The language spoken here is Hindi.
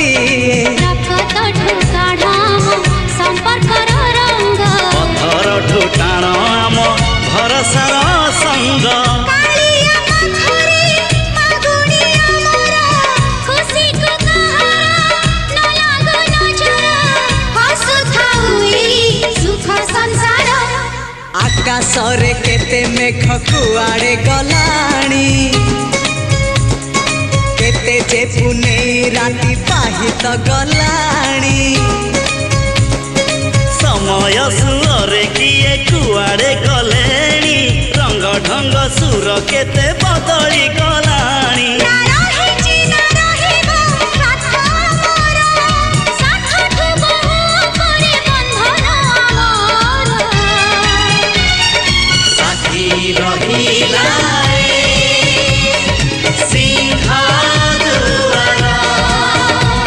गोटिए पथर ठुटाण आम भरसार संग आकाशरे केते मेघ कुआड़े गलाणी केते जे पुने राति पाहित गलाणी समय सुरे किए कुआड़े गलेणी रंग ढंग सुर केते बदली गलाणी।